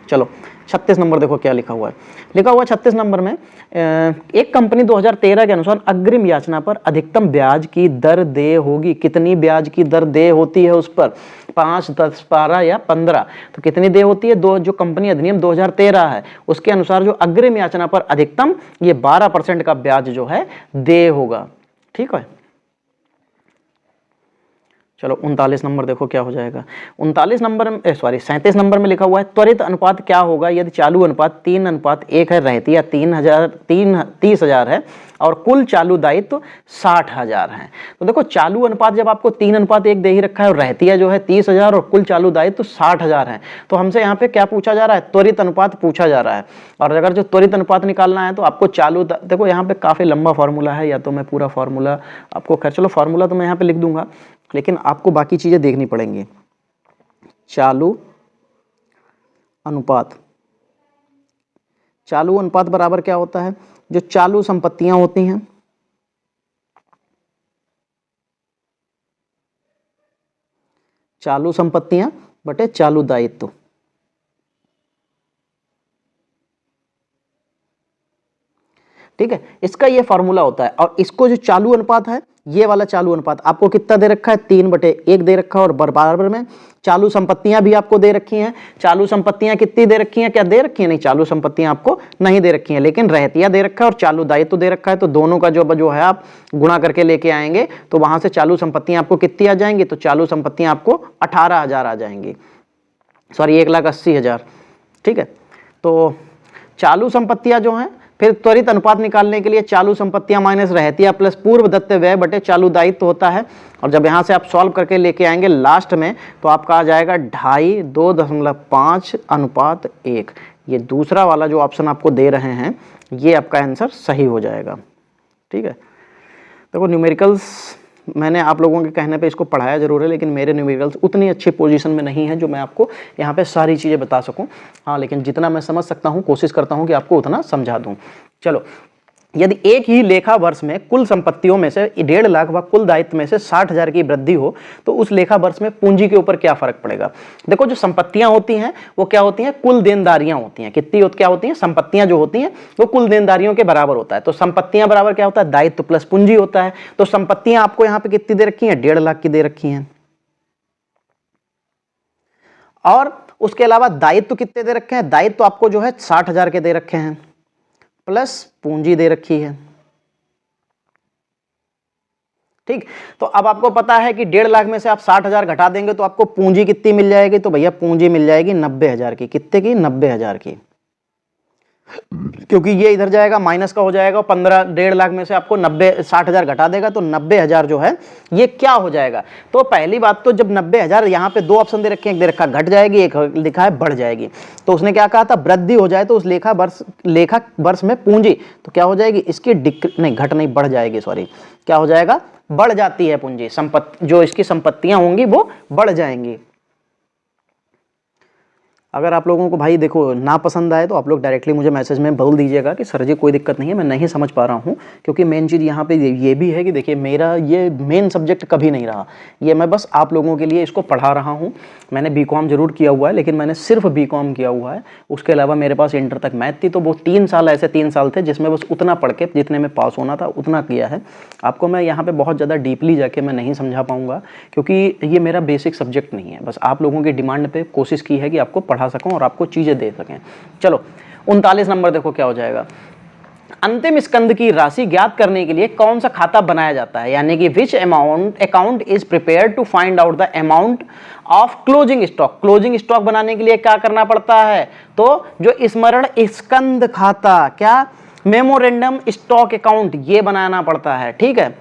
Speaker 1: चलो 36 नंबर देखो क्या लिखा हुआ है, लिखा हुआ 36 नंबर में एक कंपनी 2013 के अनुसार अग्रिम याचना पर अधिकतम ब्याज की दर देय होगी। कितनी ब्याज की दर देय होती है उस पर, 5, 10, 12 या 15। तो कितनी देय होती है, जो कंपनी अधिनियम 2013 है उसके अनुसार जो अग्रिम याचना पर अधिकतम ये 12% का ब्याज जो है देय होगा। ठीक है, चलो 39 नंबर देखो क्या हो जाएगा। 39 नंबर में 37 नंबर में लिखा हुआ है त्वरित अनुपात क्या होगा यदि चालू अनुपात 3:1 है, रहती या 30,000 है और कुल चालू दायित्व 60,000 है। तो देखो चालू अनुपात जब आपको 3:1 दे ही रखा है और रहतिया जो है 30,000 और कुल चालू दायित्व 60,000 है, तो हमसे यहाँ पे क्या पूछा जा रहा है, त्वरित अनुपात पूछा जा रहा है। और अगर जो त्वरित अनुपात निकालना है तो आपको देखो यहाँ पे काफी लंबा फॉर्मूला है, या तो मैं पूरा फॉर्मूला आपको, खैर चलो फॉर्मूला तो मैं यहाँ पे लिख दूंगा, लेकिन आपको बाकी चीजें देखनी पड़ेंगी। चालू अनुपात, चालू अनुपात बराबर क्या होता है, जो चालू संपत्तियां होती हैं चालू संपत्तियां बटे चालू दायित्व। ठीक है, इसका ये फॉर्मूला होता है। और इसको जो चालू अनुपात है, ये वाला चालू अनुपात आपको कितना दे रखा है, 3/1 दे रखा है। और बराबर में चालू संपत्तियां भी आपको दे रखी हैं। चालू संपत्तियां कितनी दे रखी हैं, क्या दे रखी हैं, नहीं चालू संपत्तियां आपको नहीं दे रखी हैं, लेकिन रहतिया दे रखा है और चालू दायित्व दे रखा है। तो दोनों का जो है आप गुणा करके लेके आएंगे तो वहां से चालू संपत्तियां आपको कितनी आ जाएंगी, तो चालू संपत्तियां आपको 18,000 आ जाएंगी, सॉरी 1,80,000। ठीक है, तो चालू संपत्तियां जो हैं, फिर त्वरित अनुपात निकालने के लिए चालू संपत्तियां माइनस रहतिया प्लस पूर्व दत्त व्यय बटे चालू दायित्व होता है। और जब यहां से आप सॉल्व करके लेके आएंगे लास्ट में, तो आपका आ जाएगा 2.5, 2.5:1। ये दूसरा वाला जो ऑप्शन आपको दे रहे हैं, ये आपका आंसर सही हो जाएगा। ठीक है, देखो न्यूमेरिकल्स मैंने आप लोगों के कहने पे इसको पढ़ाया जरूर है, लेकिन मेरे न्यूमेरिकल्स उतनी अच्छी पोजीशन में नहीं है जो मैं आपको यहाँ पे सारी चीज़ें बता सकूं। हाँ, लेकिन जितना मैं समझ सकता हूँ कोशिश करता हूँ कि आपको उतना समझा दूँ। चलो, यदि एक ही लेखा वर्ष में कुल संपत्तियों में से 1.5 लाख व कुल दायित्व में से 60,000 की वृद्धि हो, तो उस लेखा वर्ष में पूंजी के ऊपर क्या फर्क पड़ेगा। देखो जो संपत्तियां होती हैं वो क्या होती हैं, कुल देनदारियां होती हैं। क्या होती हैं, संपत्तियां जो होती हैं वो कुल देनदारियों के बराबर होता है। तो संपत्तियां बराबर क्या होता है, दायित्व प्लस पूंजी होता है। तो संपत्तियां आपको यहाँ पे कितनी दे रखी है, 1.5 लाख की दे रखी है। और उसके अलावा दायित्व कितने दे रखे हैं, दायित्व आपको जो है 60,000 के दे रखे हैं, प्लस पूंजी दे रखी है। ठीक, तो अब आपको पता है कि 1.5 लाख में से आप 60,000 घटा देंगे तो आपको पूंजी कितनी मिल जाएगी, तो भैया पूंजी मिल जाएगी 90,000 की। कितने की, 90,000 की, क्योंकि ये इधर जाएगा माइनस का हो जाएगा। 1.5 लाख में से आपको 60,000 घटा देगा तो 90,000 जो है ये क्या हो जाएगा। तो पहली बात तो जब 90,000, यहाँ पे 2 ऑप्शन दे रखे हैं, एक दे रखा घट जाएगी, एक लिखा है बढ़ जाएगी। तो उसने क्या कहा था, वृद्धि हो जाए तो उस लेखा वर्ष में पूंजी तो क्या हो जाएगी, इसकी नहीं घट नहीं बढ़ जाएगी, सॉरी क्या हो जाएगा, बढ़ जाती है पूंजी। जो इसकी संपत्तियां होंगी वो बढ़ जाएंगी। अगर आप लोगों को भाई देखो ना पसंद आए तो आप लोग डायरेक्टली मुझे मैसेज में बोल दीजिएगा कि सर जी कोई दिक्कत नहीं है, मैं नहीं समझ पा रहा हूँ। क्योंकि मेन चीज़ यहाँ पे ये भी है कि देखिए मेरा ये मेन सब्जेक्ट कभी नहीं रहा, ये मैं बस आप लोगों के लिए इसको पढ़ा रहा हूँ। मैंने बीकॉम जरूर किया हुआ है, लेकिन मैंने सिर्फ बीकॉम किया हुआ है। उसके अलावा मेरे पास इंटर तक मैथ थी, तो वो 3 साल ऐसे 3 साल थे जिसमें बस उतना पढ़ के जितने में पास होना था उतना किया है। आपको मैं यहाँ पे बहुत ज़्यादा डीपली जाके मैं नहीं समझा पाऊँगा, क्योंकि ये मेरा बेसिक सब्जेक्ट नहीं है। बस आप लोगों की डिमांड पे कोशिश की है कि आपको पढ़ा सकूँ और आपको चीज़ें दे सकें। चलो 39 नंबर देखो क्या हो जाएगा। अंतिम स्कंद की राशि ज्ञात करने के लिए कौन सा खाता बनाया जाता है, यानी कि which account is prepared to find out the amount of closing stock. Closing stock बनाने के लिए क्या करना पड़ता है, तो जो स्मरण स्कंद खाता, क्या मेमोरेंडम स्टॉक अकाउंट, ये बनाना पड़ता है। ठीक है,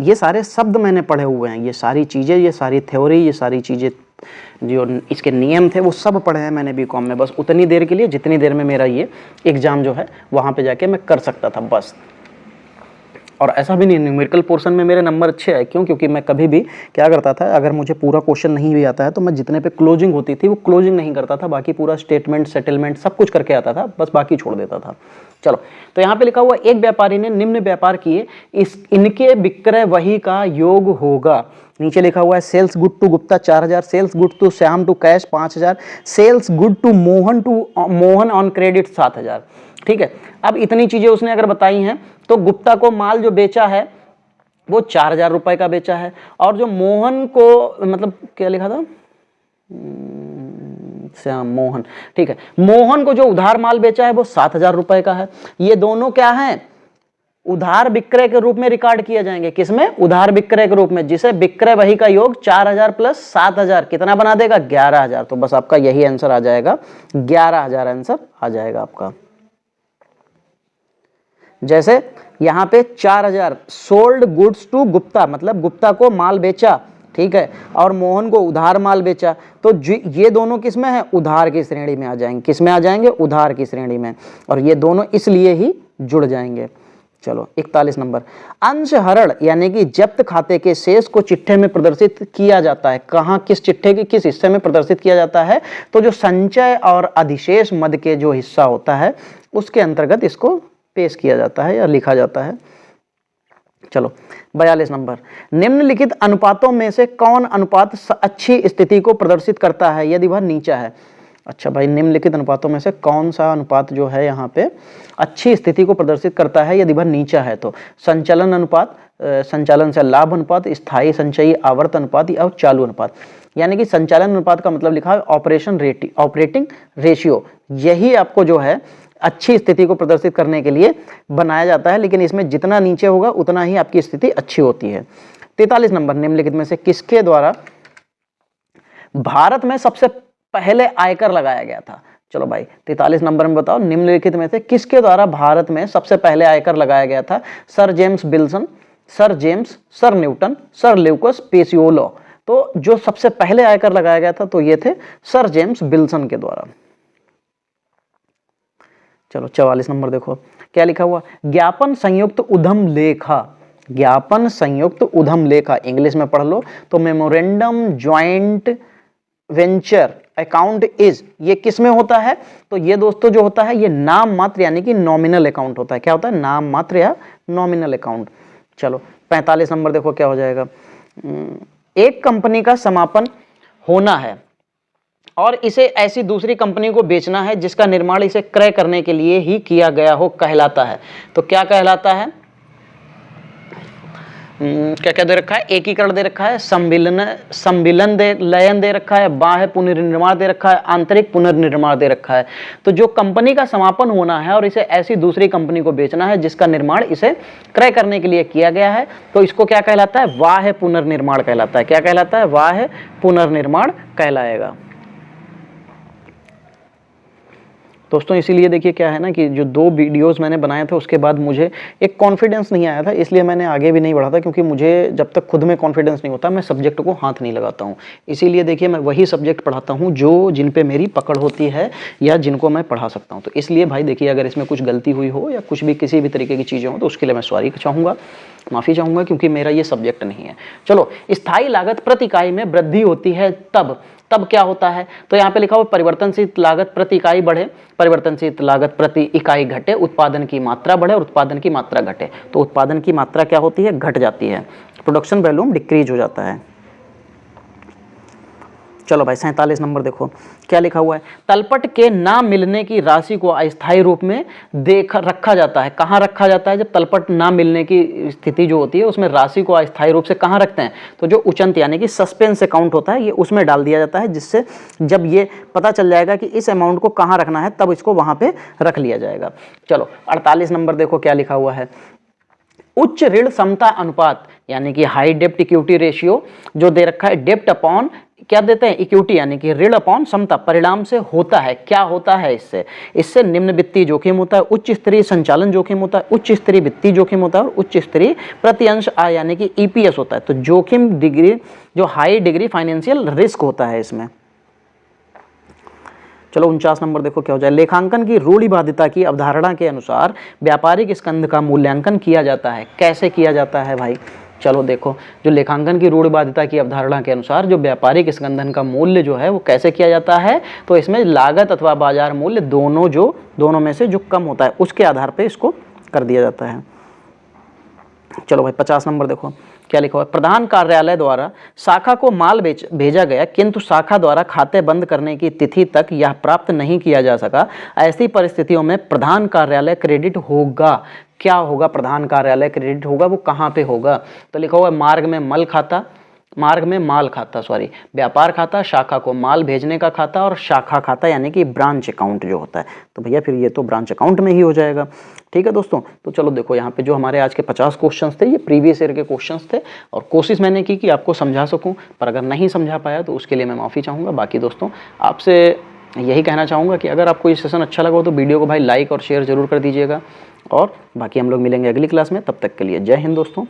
Speaker 1: ये सारे शब्द मैंने पढ़े हुए हैं, ये सारी चीजें, ये सारी थ्योरी, ये सारी चीजें जो इसके नियम थे वो सब पढ़े हैं मैंने बीकॉम में, बस उतनी देर के लिए जितनी देर में मेरा ये एग्जाम जो है वहाँ पे जाके मैं कर सकता था बस। और ऐसा भी नहीं, न्यूमेरिकल पोर्शन में मेरे नंबर अच्छे आए, क्यों, क्योंकि मैं कभी भी क्या करता था, अगर मुझे पूरा क्वेश्चन नहीं भी आता है तो मैं जितने पे क्लोजिंग होती थी वो क्लोजिंग नहीं करता था, बाकी पूरा स्टेटमेंट सेटलमेंट सब कुछ करके आता था, बस बाकी छोड़ देता था। चलो, तो यहाँ पे लिखा हुआ एक व्यापारी ने निम्न व्यापार किए, इनके विक्रय वही का योग होगा। नीचे लिखा हुआ है sales good to Gupta 4,000, sales good to Shyam to cash 5,000, sales good to Mohan on credit 7,000। ठीक है, अब इतनी चीजें उसने अगर बताई हैं तो गुप्ता को माल जो बेचा है वो 4,000 रुपए का बेचा है, और जो मोहन को, मतलब क्या लिखा था, श्याम मोहन, ठीक है, मोहन को जो उधार माल बेचा है वो 7,000 रुपए का है। ये दोनों क्या है, उधार विक्रय के रूप में रिकॉर्ड किए जाएंगे। किसमें? उधार विक्रय के रूप में, जिसे विक्रय वही का योग 4000 प्लस 7000 कितना बना देगा? 11000। तो बस आपका यही आंसर आ जाएगा, 11000 आंसर आ जाएगा आपका। जैसे यहां पे 4000 सोल्ड गुड्स टू गुप्ता, मतलब गुप्ता को माल बेचा, ठीक है, और मोहन को उधार माल बेचा। तो ये दोनों किस में है? उधार की श्रेणी में आ जाएंगे। किस में आ जाएंगे? उधार की श्रेणी में। और ये दोनों इसलिए ही जुड़ जाएंगे। चलो 41 नंबर, अंशहरण यानी कि जब्त खाते के शेष को चिट्ठे में प्रदर्शित किया जाता है। कहाँ? किस चिट्ठे के किस हिस्से में प्रदर्शित किया जाता है? तो जो संचय और अधिशेष मद के जो हिस्सा होता है उसके अंतर्गत इसको पेश किया जाता है या लिखा जाता है। चलो 42 नंबर, निम्नलिखित अनुपातों में से कौन अनुपात अच्छी स्थिति को प्रदर्शित करता है यदि वह नीचा है? अच्छा भाई, निम्नलिखित अनुपातों में से कौन सा अनुपात जो है यहाँ पे अच्छी स्थिति को प्रदर्शित करता है यदि वह नीचा है? तो संचालन अनुपात, संचालन से लाभ अनुपात, स्थायी संचयी आवर्त अनुपात या चालू अनुपात। यानी कि संचालन अनुपात का मतलब लिखा है ऑपरेटिंग रेशियो। यही आपको जो है अच्छी स्थिति को प्रदर्शित करने के लिए बनाया जाता है, लेकिन इसमें जितना नीचे होगा उतना ही आपकी स्थिति अच्छी होती है। 43 नंबर, निम्नलिखित में से किसके द्वारा भारत में सबसे पहले आयकर लगाया गया था? चलो भाई 43 नंबर में बताओ, निम्नलिखित में से किसके द्वारा भारत में सबसे पहले आयकर लगाया गया था? Sir James Wilson, sir Newton, sir Lucas Pacioli. तो जो सबसे पहले आयकर लगाया गया था तो ये थे सर जेम्स विल्सन के द्वारा। चलो 44 नंबर देखो क्या लिखा हुआ, ज्ञापन संयुक्त उद्यम लेखा। ज्ञापन संयुक्त उद्यम लेखा इंग्लिश में पढ़ लो तो memorandum joint venture account is, ये किस में होता है? तो ये दोस्तों जो होता है ये नाम मात्र यानी कि नॉमिनल अकाउंट होता है। क्या होता है? नाम मात्र या नॉमिनल अकाउंट। चलो 45 नंबर देखो क्या हो जाएगा, एक कंपनी का समापन होना है और इसे ऐसी दूसरी कंपनी को बेचना है जिसका निर्माण इसे क्रय करने के लिए ही किया गया हो, कहलाता है। तो क्या कहलाता है? क्या क्या दे रखा है? एकीकरण दे रखा है, सम्मिलन लयन दे रखा है, बाह्य पुनर्निर्माण दे रखा है, आंतरिक पुनर्निर्माण दे रखा है। तो जो कंपनी का समापन होना है और इसे ऐसी दूसरी कंपनी को बेचना है जिसका निर्माण इसे क्रय करने के लिए किया गया है, तो इसको क्या कहलाता है? बाह्य पुनर्निर्माण कहलाता है। क्या कहलाता है? बाह्य पुनर्निर्माण कहलाएगा। दोस्तों इसीलिए देखिए क्या है ना कि जो 2 वीडियोस मैंने बनाए थे उसके बाद मुझे एक कॉन्फिडेंस नहीं आया था, इसलिए मैंने आगे भी नहीं बढ़ा था, क्योंकि मुझे जब तक खुद में कॉन्फिडेंस नहीं होता मैं सब्जेक्ट को हाथ नहीं लगाता हूँ। इसीलिए देखिए मैं वही सब्जेक्ट पढ़ाता हूँ जो जिन पे मेरी पकड़ होती है या जिनको मैं पढ़ा सकता हूँ। तो इसलिए भाई देखिए अगर इसमें कुछ गलती हुई हो या कुछ भी किसी भी तरीके की चीज़ें हो तो उसके लिए मैं सॉरी चाहूँगा, माफ़ी चाहूँगा, क्योंकि मेरा ये सब्जेक्ट नहीं है। चलो, स्थायी लागत प्रति इकाई में वृद्धि होती है तब क्या होता है? तो यहाँ पे लिखा हुआ परिवर्तनशील लागत प्रति इकाई बढ़े, परिवर्तनशील लागत प्रति इकाई घटे, उत्पादन की मात्रा बढ़े और उत्पादन की मात्रा घटे। तो उत्पादन की मात्रा क्या होती है? घट जाती है, प्रोडक्शन वॉल्यूम डिक्रीज हो जाता है। चलो भाई 47 नंबर देखो क्या लिखा हुआ है, तलपट के ना मिलने की राशि को अस्थायी रूप में रखा जाता है। कहाँ रखा जाता है? जब तलपट ना मिलने की स्थिति जो होती है उसमें राशि को अस्थायी रूप से कहाँ रखते हैं? तो जो उचंत यानी कि सस्पेंस अकाउंट होता है ये उसमें डाल दिया जाता है, जिससे जब ये पता चल जाएगा कि इस अमाउंट को कहाँ रखना है तब इसको वहाँ पे रख लिया जाएगा। चलो 48 नंबर देखो क्या लिखा हुआ है, उच्च ऋण क्षमता अनुपात यानी कि हाई डेप्ट इक्विटी रेशियो जो दे रखा है, डेप्ट अपॉन क्या देते हैं? इक्विटी यानी कि ऋण अपॉन क्षमता, परिणाम से होता है। क्या होता है इससे निम्न वित्तीय जोखिम होता है, उच्च स्तरीय संचालन जोखिम होता है, उच्च स्तरीय वित्तीय जोखिम होता है और उच्च स्तरीय प्रति अंश आय यानी कि ईपीएस होता है। तो जोखिम डिग्री जो हाई डिग्री फाइनेंशियल रिस्क होता है इसमें। चलो 49 नंबर देखो क्या हो जाए, लेखांकन की रूढ़िवादिता की अवधारणा के अनुसार व्यापारिक स्कंध का मूल्यांकन किया जाता है। कैसे किया जाता है भाई? चलो देखो, जो लेखांकन की रूढ़िवादिता की अवधारणा के अनुसार जो व्यापारिक स्कंधन का मूल्य जो है वो कैसे किया जाता है? तो इसमें लागत अथवा बाजार मूल्य दोनों में से जो कम होता है उसके आधार पर इसको कर दिया जाता है। चलो भाई 50 नंबर देखो क्या लिखा हुआ है, प्रधान कार्यालय द्वारा शाखा को माल भेजा गया किंतु शाखा द्वारा खाते बंद करने की तिथि तक यह प्राप्त नहीं किया जा सका। ऐसी परिस्थितियों में प्रधान कार्यालय क्रेडिट होगा। क्या होगा? प्रधान कार्यालय क्रेडिट होगा। वो कहाँ पे होगा? तो लिखा हुआ है मार्ग में मल खाता, मार्ग में माल खाता, सॉरी व्यापार खाता, शाखा को माल भेजने का खाता, और शाखा खाता यानी कि ब्रांच अकाउंट जो होता है। तो भैया फिर ये तो ब्रांच अकाउंट में ही हो जाएगा। ठीक है दोस्तों, तो चलो देखो यहाँ पे जो हमारे आज के 50 क्वेश्चंस थे ये प्रीवियस ईयर के क्वेश्चंस थे, और कोशिश मैंने की कि आपको समझा सकूं, पर अगर नहीं समझा पाया तो उसके लिए मैं माफ़ी चाहूँगा। बाकी दोस्तों आपसे यही कहना चाहूँगा कि अगर आपको ये सेशन अच्छा लगा हो तो वीडियो को भाई लाइक और शेयर जरूर कर दीजिएगा, और बाकी हम लोग मिलेंगे अगली क्लास में। तब तक के लिए जय हिंद दोस्तों।